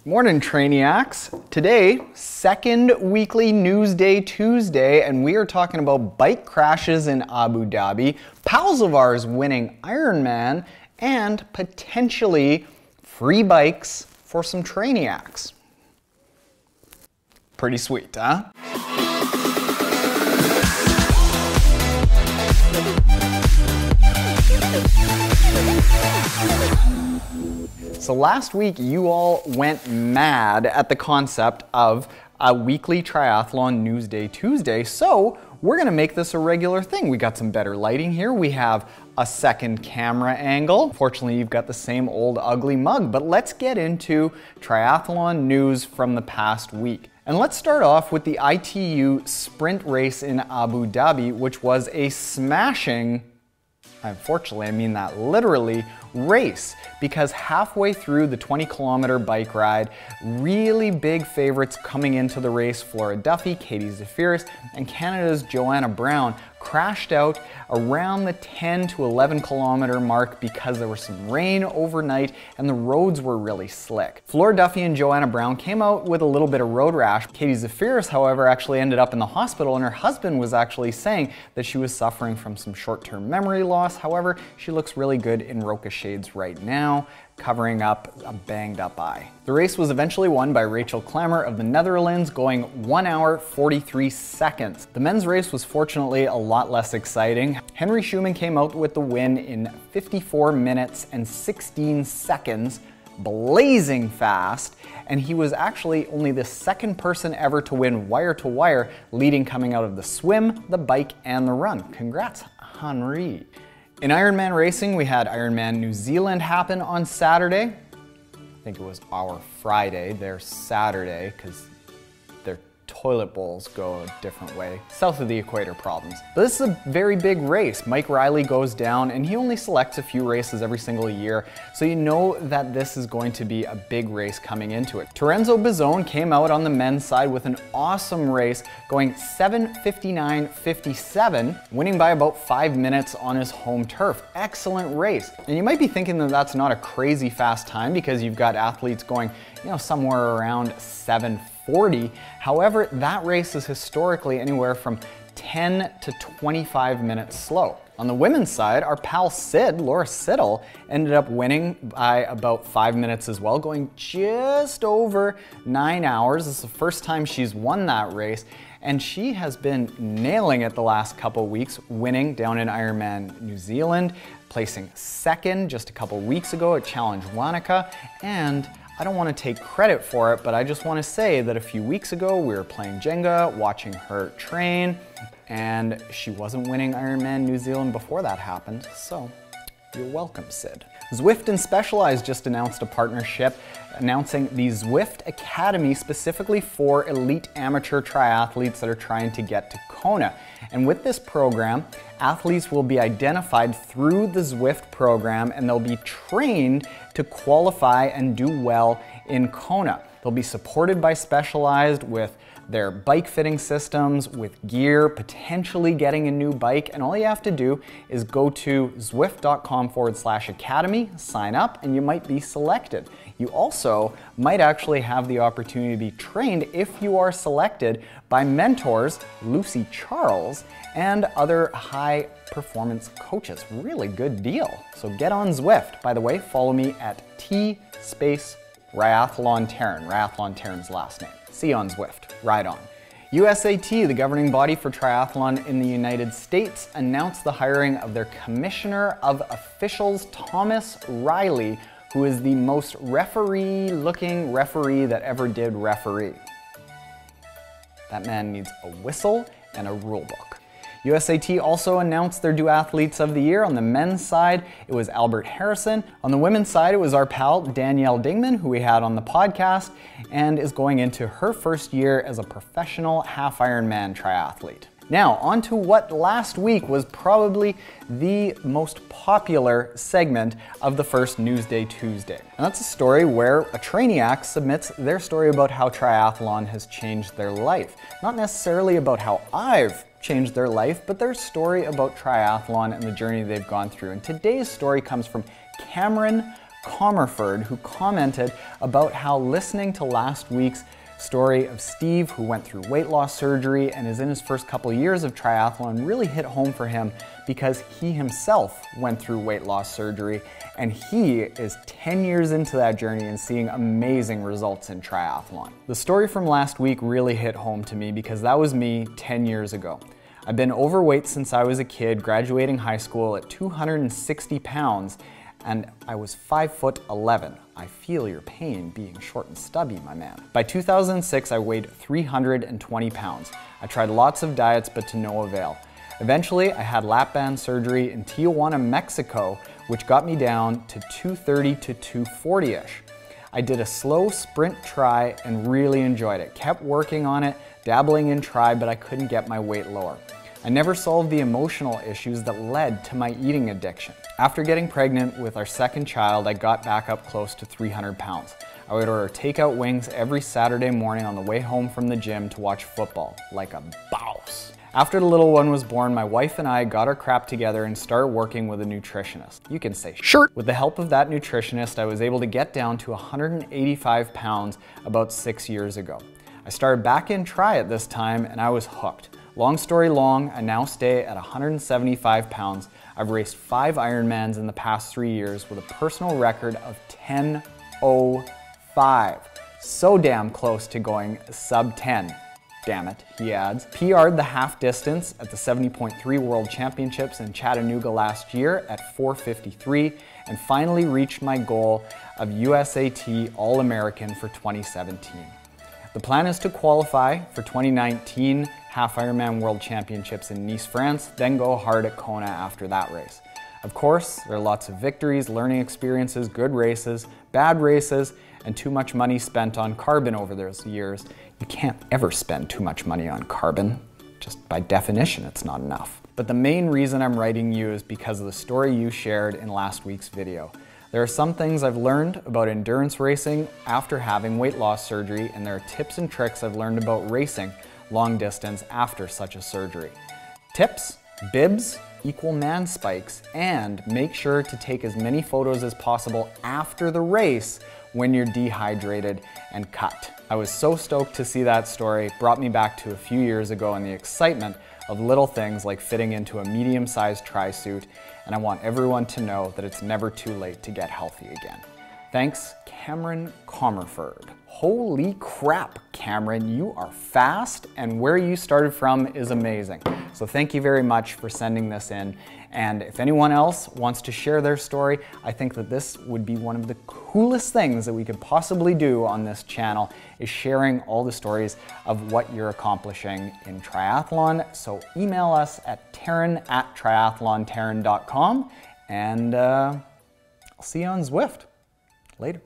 Morning, Trainiacs. Today, second weekly News Day Tuesday, and we are talking about bike crashes in Abu Dhabi, pals of ours winning Ironman, and potentially free bikes for some Trainiacs. Pretty sweet, huh? So last week, you all went mad at the concept of a weekly triathlon News Day Tuesday, so we're gonna make this a regular thing. We got some better lighting here. We have a second camera angle. Fortunately, you've got the same old ugly mug, but let's get into triathlon news from the past week. And let's start off with the ITU sprint race in Abu Dhabi, which was a smashing, unfortunately, I mean that literally, race, because halfway through the 20-kilometer bike ride, really big favorites coming into the race, Flora Duffy, Katie Zafiris, and Canada's Joanna Brown crashed out around the 10 to 11 kilometer mark because there was some rain overnight and the roads were really slick. Flora Duffy and Joanna Brown came out with a little bit of road rash. Katie Zafiris, however, actually ended up in the hospital, and her husband was actually saying that she was suffering from some short-term memory loss. However, she looks really good in Roca shades right now, covering up a banged up eye. The race was eventually won by Rachel Klemmer of the Netherlands, going 1 hour 43 seconds. The men's race was fortunately a lot less exciting. Henry Schumann came out with the win in 54 minutes and 16 seconds, blazing fast, and he was actually only the second person ever to win wire to wire, leading coming out of the swim, the bike, and the run. Congrats, Henry. In Ironman racing, we had Ironman New Zealand happen on Saturday. I think it was our Friday, their Saturday, because their toilet bowls go a different way. South of the equator problems. But this is a very big race. Mike Riley goes down, and he only selects a few races every single year, so you know that this is going to be a big race coming into it. Terenzo Bizzone came out on the men's side with an awesome race, going 7:59.57, winning by about 5 minutes on his home turf. Excellent race. And you might be thinking that that's not a crazy fast time because you've got athletes going, somewhere around 7:40. However, that race is historically anywhere from 10 to 25 minutes slow. On the women's side, our pal Sid, Laura Siddle, ended up winning by about 5 minutes as well, going just over 9 hours. This is the first time she's won that race, and she has been nailing it the last couple weeks, winning down in Ironman New Zealand, placing second just a couple weeks ago at Challenge Wanaka, and I don't want to take credit for it, but I just want to say that a few weeks ago we were playing Jenga, watching her train, and she wasn't winning Ironman New Zealand before that happened, so you're welcome, Sid. ZWIFT and Specialized just announced a partnership announcing the ZWIFT Academy specifically for elite amateur triathletes that are trying to get to Kona. And with this program, athletes will be identified through the ZWIFT program, and they'll be trained to qualify and do well in Kona. They'll be supported by Specialized with their bike fitting systems, with gear, potentially getting a new bike, and all you have to do is go to zwift.com/academy, sign up, and you might be selected. You also might actually have the opportunity to be trained if you are selected by mentors Lucy Charles and other high performance coaches. Really good deal. So get on ZWIFT. By the way, follow me at T_Riathlon Taren. Riathlon Taren's last name. See you on ZWIFT. Ride on. USAT, the governing body for triathlon in the United States, announced the hiring of their Commissioner of Officials, Thomas Riley, who is the most referee-looking referee that ever did referee. That man needs a whistle and a rule book. USAT also announced their Duathletes of the Year. On the men's side, it was Albert Harrison. On the women's side, it was our pal Danielle Dingman, who we had on the podcast, and is going into her first year as a professional half Ironman triathlete. Now, on to what last week was probably the most popular segment of the first News Day Tuesday. And that's a story where a Trainiac submits their story about how triathlon has changed their life. Not necessarily about how I've changed their life, but their story about triathlon and the journey they've gone through. And today's story comes from Cameron Comerford, who commented about how listening to last week's story of Steve, who went through weight loss surgery and is in his first couple years of triathlon, really hit home for him because he himself went through weight loss surgery and he is 10 years into that journey and seeing amazing results in triathlon. The story from last week really hit home to me because that was me 10 years ago. I've been overweight since I was a kid, graduating high school at 260 pounds, and I was 5'11". I feel your pain being short and stubby, my man. By 2006, I weighed 320 pounds. I tried lots of diets, but to no avail. Eventually, I had lap band surgery in Tijuana, Mexico, which got me down to 230 to 240-ish. I did a slow sprint try and really enjoyed it. Kept working on it, dabbling in tri, but I couldn't get my weight lower. I never solved the emotional issues that led to my eating addiction. After getting pregnant with our second child, I got back up close to 300 pounds. I would order takeout wings every Saturday morning on the way home from the gym to watch football, like a boss. After the little one was born, my wife and I got our crap together and started working with a nutritionist. You can say shirt. With the help of that nutritionist, I was able to get down to 185 pounds about 6 years ago. I started back in tri at this time and I was hooked. Long story long, I now stay at 175 pounds. I've raced 5 Ironmans in the past 3 years with a personal record of 10:05. So damn close to going sub 10. Damn it, he adds. PR'd the half distance at the 70.3 World Championships in Chattanooga last year at 4:53 and finally reached my goal of USAT All-American for 2017. The plan is to qualify for 2019 Half Ironman World Championships in Nice, France, then go hard at Kona after that race. Of course, there are lots of victories, learning experiences, good races, bad races, and too much money spent on carbon over those years. You can't ever spend too much money on carbon. Just by definition, it's not enough. But the main reason I'm writing you is because of the story you shared in last week's video. There are some things I've learned about endurance racing after having weight loss surgery, and there are tips and tricks I've learned about racing long distance after such a surgery. Tips: bibs equal man spikes, and make sure to take as many photos as possible after the race when you're dehydrated and cut. I was so stoked to see that story. It brought me back to a few years ago and the excitement of little things like fitting into a medium-sized tri-suit, and I want everyone to know that it's never too late to get healthy again. Thanks, Cameron Comerford. Holy crap, Cameron, you are fast, and where you started from is amazing. So thank you very much for sending this in. And if anyone else wants to share their story, I think that this would be one of the coolest things that we could possibly do on this channel, is sharing all the stories of what you're accomplishing in triathlon. So email us at Taren@triathlontaren.com, and I'll see you on ZWIFT. Later.